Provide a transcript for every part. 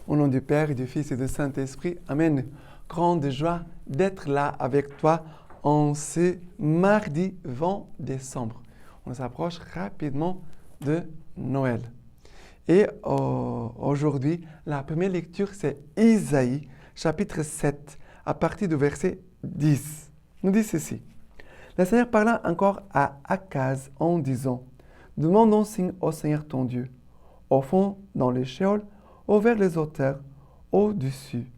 Au nom du Père et du Fils et du Saint-Esprit, Amen. Grande joie d'être là avec toi en ce mardi 20 décembre. On s'approche rapidement de Noël. Et aujourd'hui, la première lecture, c'est Isaïe, chapitre 7, à partir du verset 10. Nous dit ceci. Le Seigneur parla encore à Akaz en disant, « Demande un signe au Seigneur ton Dieu, au fond dans les Sheol, ou vers les hauteurs, au-dessus. »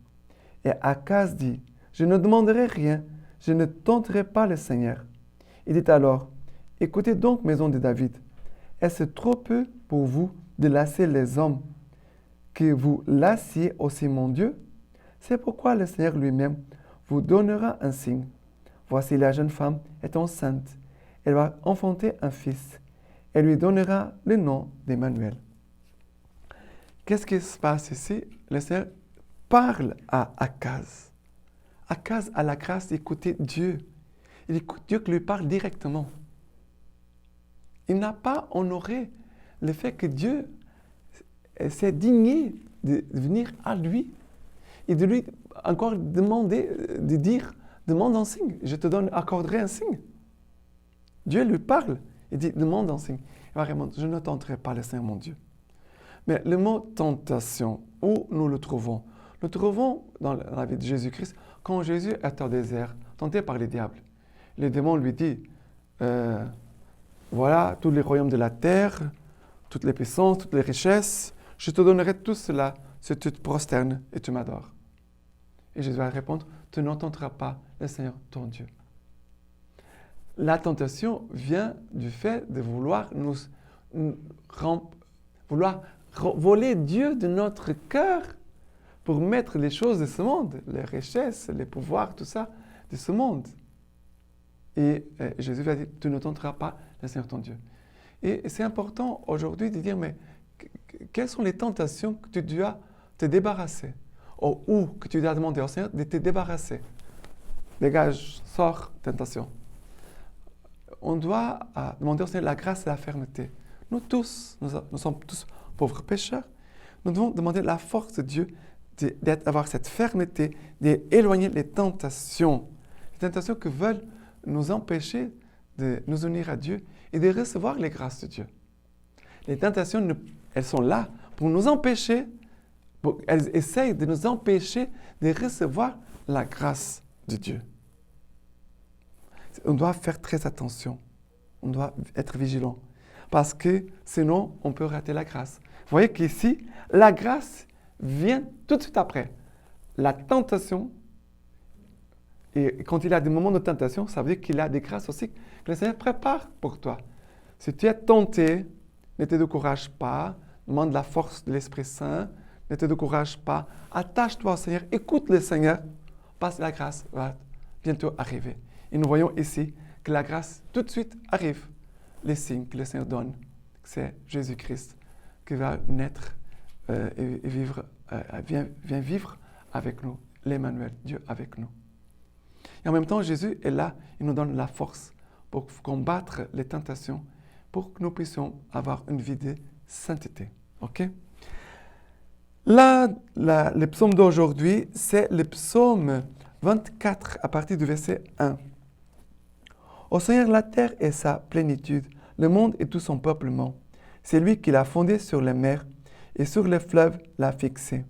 Et Akaz dit, « Je ne demanderai rien, je ne tenterai pas le Seigneur. » Il dit alors, « Écoutez donc, maison de David, est-ce trop peu pour vous de lasser les hommes, que vous lassiez aussi mon Dieu? C'est pourquoi le Seigneur lui-même vous donnera un signe. Voici la jeune femme est enceinte, elle va enfanter un fils, elle lui donnera le nom d'Emmanuel. » Qu'est-ce qui se passe ici? Le Seigneur parle à Akaz. Akaz a la grâce d'écouter Dieu. Il écoute Dieu qui lui parle directement. Il n'a pas honoré le fait que Dieu s'est digné de venir à lui et de lui encore demander, de dire, demande un signe, je te accorderai un signe. Dieu lui parle et dit, demande un signe. Il va répondre, je ne tenterai pas le Seigneur mon Dieu. Mais le mot tentation, où nous le trouvons? Nous le trouvons dans la vie de Jésus-Christ quand Jésus est au désert, tenté par les diables. Le démon lui dit, voilà tous les royaumes de la terre, toutes les puissances, toutes les richesses, je te donnerai tout cela si tu te prosternes et tu m'adores. Et Jésus va répondre, tu n'entendras pas le Seigneur ton Dieu. La tentation vient du fait de vouloir voler Dieu de notre cœur pour mettre les choses de ce monde, les richesses, les pouvoirs, tout ça, de ce monde. Et Jésus va dire, tu ne tenteras pas le Seigneur ton Dieu. Et c'est important aujourd'hui de dire, mais quelles sont les tentations que tu dois te débarrasser? Ou que tu dois demander au Seigneur de te débarrasser. Dégage, sors, tentation. On doit demander au Seigneur la grâce et la fermeté. Nous tous, nous sommes tous pauvres pécheurs. Nous devons demander la force de Dieu d'avoir cette fermeté, d'éloigner les tentations. Les tentations qui veulent nous empêcher de nous unir à Dieu et de recevoir les grâces de Dieu. Les tentations, elles sont là pour nous empêcher, elles essayent de nous empêcher de recevoir la grâce de Dieu. On doit faire très attention. On doit être vigilant. Parce que sinon, on peut rater la grâce. Vous voyez qu'ici, la grâce vient tout de suite après. La tentation, et quand il y a des moments de tentation, ça veut dire qu'il y a des grâces aussi que le Seigneur prépare pour toi. Si tu es tenté, ne te décourage pas, demande la force de l'Esprit Saint, ne te décourage pas, attache-toi au Seigneur, écoute le Seigneur, parce que la grâce va bientôt arriver. Et nous voyons ici que la grâce tout de suite arrive. Les signes que le Seigneur donne, c'est Jésus-Christ qui va naître et vivre, vient vivre avec nous, l'Emmanuel, Dieu avec nous. Et en même temps, Jésus est là, il nous donne la force pour combattre les tentations, pour que nous puissions avoir une vie de sainteté. OK? Là, le psaume d'aujourd'hui, c'est le psaume 24 à partir du verset 1. Au Seigneur la terre et sa plénitude, le monde et tout son peuplement. C'est lui qui l'a fondé sur les mers et sur les fleuves l'a fixé.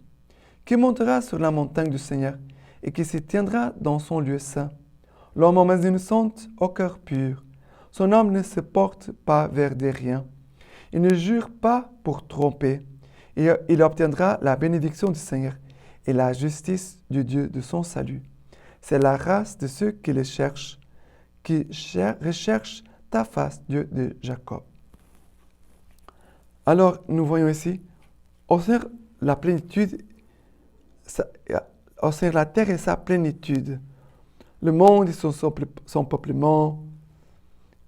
Qui montera sur la montagne du Seigneur et qui se tiendra dans son lieu saint. L'homme aux mains innocentes, au cœur pur. Son âme ne se porte pas vers des riens. Il ne jure pas pour tromper. Et il obtiendra la bénédiction du Seigneur et la justice du Dieu de son salut. C'est la race de ceux qui le cherchent, qui recherchent ta face, Dieu de Jacob. Alors, nous voyons ici, au Seigneur la plénitude, au Seigneur la terre et sa plénitude, le monde et son peuplement.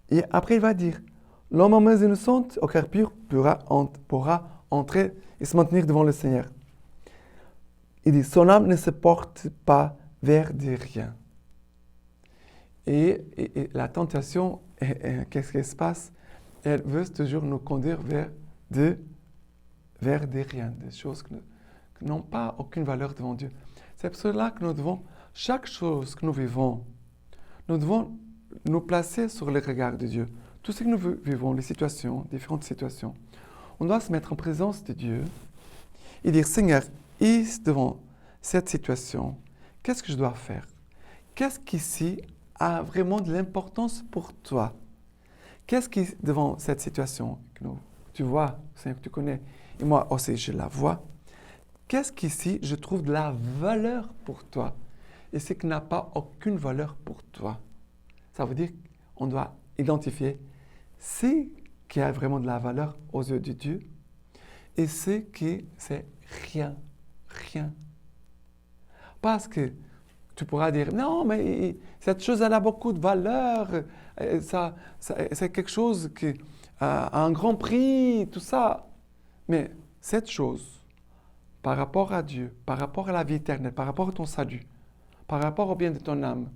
Et après, il va dire, l'homme aux mains innocentes, au cœur pur, pourra entrer et se maintenir devant le Seigneur. Il dit, son âme ne se porte pas vers des riens. Et la tentation, qu'est-ce qui se passe? Elle veut toujours nous conduire vers des riens, des choses n'ont pas aucune valeur devant Dieu. C'est pour cela que nous devons, chaque chose que nous vivons, nous devons nous placer sur le regard de Dieu. Tout ce que nous vivons, les situations, différentes situations, on doit se mettre en présence de Dieu et dire, Seigneur, ici devant cette situation, qu'est-ce que je dois faire? Qu'est-ce qu'ici a vraiment de l'importance pour toi? Qu'est-ce qui, devant cette situation, que tu vois, Seigneur, que tu connais, et moi aussi je la vois, qu'est-ce qu'ici je trouve de la valeur pour toi? Et ce qui n'a pas aucune valeur pour toi. Ça veut dire qu'on doit identifier ce qui a vraiment de la valeur aux yeux de Dieu et ce qui c'est rien, rien. Parce que tu pourras dire, non, mais cette chose, elle a beaucoup de valeur, c'est quelque chose qui a un grand prix, tout ça. Mais cette chose, par rapport à Dieu, par rapport à la vie éternelle, par rapport à ton salut, par rapport au bien de ton âme,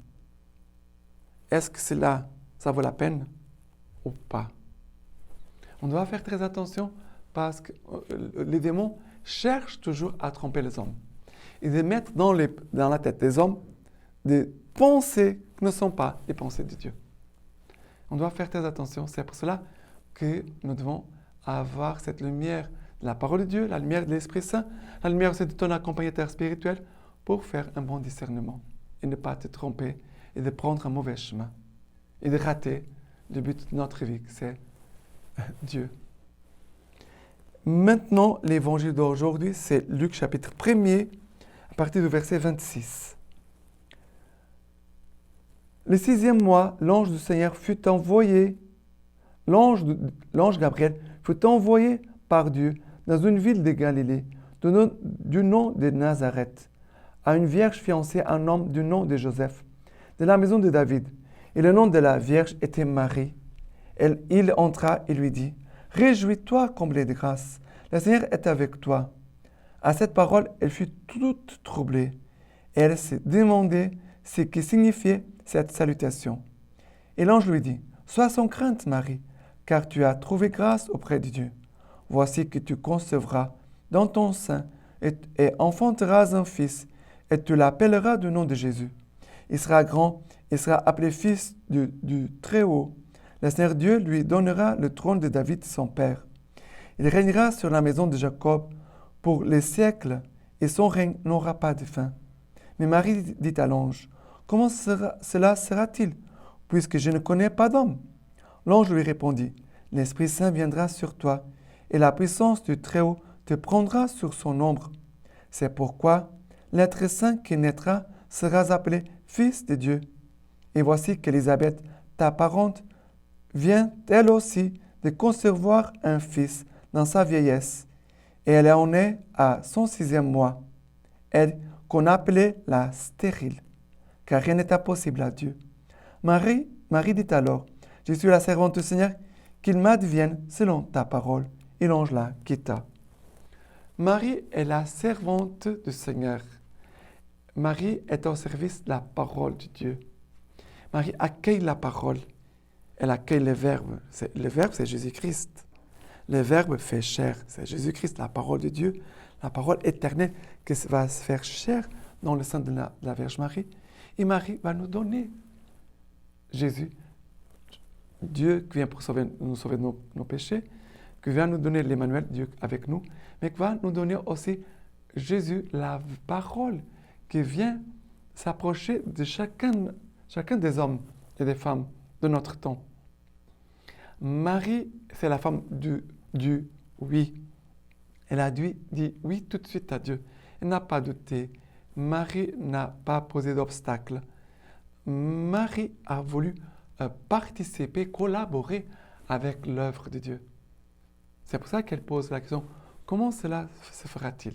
est-ce que cela, ça vaut la peine ou pas? On doit faire très attention parce que les démons cherchent toujours à tromper les hommes et de mettre dans la tête des hommes des pensées qui ne sont pas les pensées de Dieu. On doit faire très attention. C'est pour cela que nous devons avoir cette lumière de la parole de Dieu, la lumière de l'Esprit Saint, la lumière aussi de ton accompagnateur spirituel pour faire un bon discernement et ne pas te tromper et de prendre un mauvais chemin et de rater le but de notre vie, c'est Dieu. Maintenant, l'évangile d'aujourd'hui, c'est Luc chapitre 1er, à partir du verset 26. Le 6e mois, l'ange du Seigneur fut envoyé, l'ange Gabriel fut envoyé par Dieu dans une ville de Galilée, du nom de Nazareth, à une vierge fiancée à un homme du nom de Joseph, de la maison de David. Et le nom de la vierge était Marie. Il entra et lui dit, « Réjouis-toi, comblée de grâce, le Seigneur est avec toi. » À cette parole, elle fut toute troublée. Et elle se demandait ce que signifiait cette salutation. Et l'ange lui dit, « Sois sans crainte, Marie, car tu as trouvé grâce auprès de Dieu. Voici que tu concevras dans ton sein et enfanteras un fils, et tu l'appelleras du nom de Jésus. Il sera grand, il sera appelé fils du Très-Haut. Le Seigneur Dieu lui donnera le trône de David, son père. Il régnera sur la maison de Jacob pour les siècles, et son règne n'aura pas de fin. » Mais Marie dit à l'ange, « Comment cela sera-t-il, puisque je ne connais pas d'homme ?» L'ange lui répondit, « L'Esprit Saint viendra sur toi, et la puissance du Très-Haut te prendra sur son ombre. C'est pourquoi l'être saint qui naîtra sera appelé Fils de Dieu. Et voici qu'Élisabeth, ta parente, vient elle aussi de concevoir un fils dans sa vieillesse, et elle en est à son 6e mois, elle qu'on appelait la stérile, car rien n'est impossible à Dieu. Marie dit alors, « Je suis la servante du Seigneur, qu'il m'advienne selon ta parole. » Et l'ange la quitta. Marie est la servante du Seigneur. Marie est au service de la parole de Dieu. Marie accueille la parole. Elle accueille le Verbe. Le Verbe, c'est Jésus-Christ. Le Verbe fait chair. C'est Jésus-Christ, la parole de Dieu, la parole éternelle qui va se faire chair dans le sein de la Vierge Marie. Et Marie va nous donner Jésus, Dieu qui vient pour nous sauver de nos péchés, qui vient nous donner l'Emmanuel, Dieu avec nous, mais qui va nous donner aussi Jésus, la parole, qui vient s'approcher de chacun des hommes et des femmes de notre temps. Marie, c'est la femme du oui. Elle a dit oui tout de suite à Dieu. Elle n'a pas douté. Marie n'a pas posé d'obstacle. Marie a voulu participer, collaborer avec l'œuvre de Dieu. C'est pour ça qu'elle pose la question, comment cela se fera-t-il?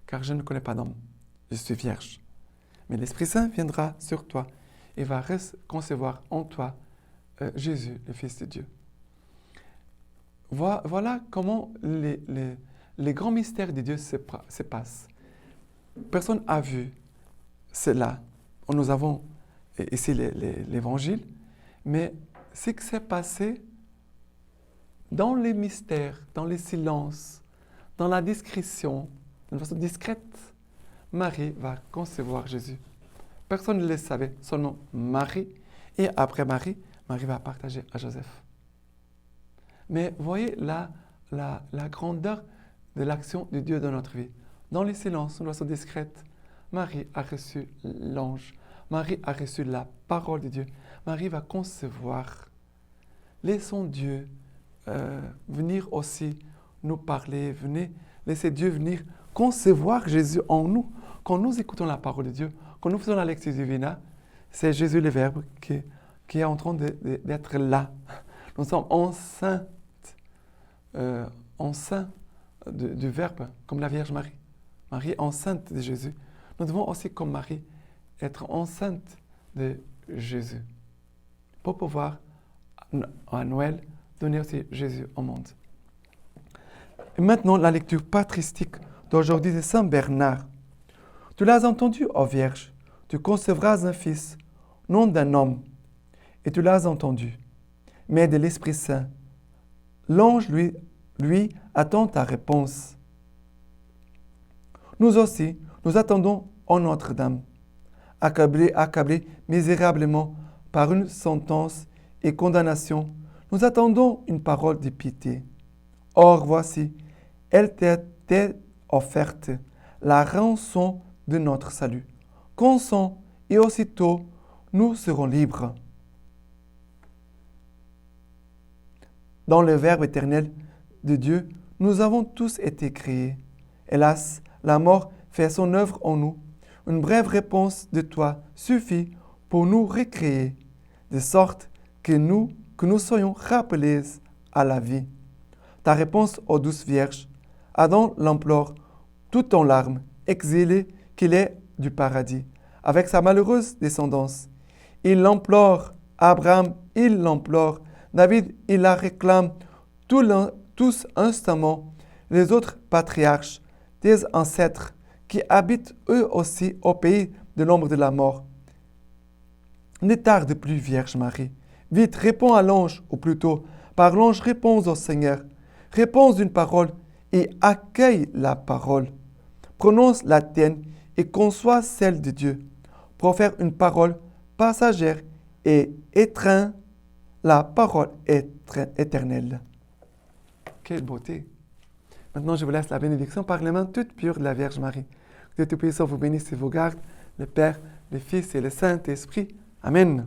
Car je ne connais pas d'homme, je suis vierge. Mais l'Esprit Saint viendra sur toi et va concevoir en toi Jésus, le Fils de Dieu. Voilà comment les grands mystères de Dieu se passent. Personne n'a vu cela. Nous avons ici l'Évangile, mais ce qui s'est passé dans les mystères, dans les silences, dans la discrétion, d'une façon discrète, Marie va concevoir Jésus. Personne ne le savait, son nom Marie. Et après Marie, Marie va partager à Joseph. Mais voyez la grandeur de l'action de Dieu dans notre vie. Dans le silence, d'une façon discrète, Marie a reçu l'ange. Marie a reçu la parole de Dieu. Marie va concevoir. Laissons Dieu venir aussi nous parler. Laissez Dieu venir concevoir Jésus en nous. Quand nous écoutons la parole de Dieu, quand nous faisons la lecture divina, c'est Jésus le Verbe qui est en train d'être là. Nous sommes enceintes du Verbe, comme la Vierge Marie. Marie est enceinte de Jésus. Nous devons aussi, comme Marie, être enceinte de Jésus pour pouvoir, à Noël, donner aussi Jésus au monde. Et maintenant, la lecture patristique d'aujourd'hui de Saint Bernard. Tu l'as entendu, ô Vierge, tu concevras un fils, non d'un homme, et tu l'as entendu, mais de l'Esprit Saint. L'ange, lui attend ta réponse. Nous aussi, nous attendons en Notre-Dame, accablés misérablement par une sentence et condamnation, nous attendons une parole de pitié. Or, voici, elle t'est offerte, la rançon de notre salut. Consens, et aussitôt, nous serons libres. Dans le Verbe éternel de Dieu, nous avons tous été créés. Hélas, la mort fait son œuvre en nous. Une brève réponse de toi suffit pour nous recréer, de sorte que nous soyons rappelés à la vie. Ta réponse, ô douce Vierge, Adam l'implore, tout en larmes, exilé qu'il est du paradis, avec sa malheureuse descendance. Il l'implore, Abraham, il l'implore, David, il la réclame, tous instamment, les autres patriarches, tes ancêtres, qui habitent eux aussi au pays de l'ombre de la mort. Ne tarde plus, Vierge Marie. Vite, réponds à l'ange, ou plutôt, par l'ange, réponds au Seigneur. Réponds d'une parole et accueille la parole. Prononce la tienne et conçois celle de Dieu. Profère une parole passagère et étreins la parole éternelle. Quelle beauté! Maintenant, je vous laisse la bénédiction par les mains toutes pures de la Vierge Marie. Que Dieu Tout-Puissant vous bénisse et vous garde, le Père, le Fils et le Saint-Esprit. Amen.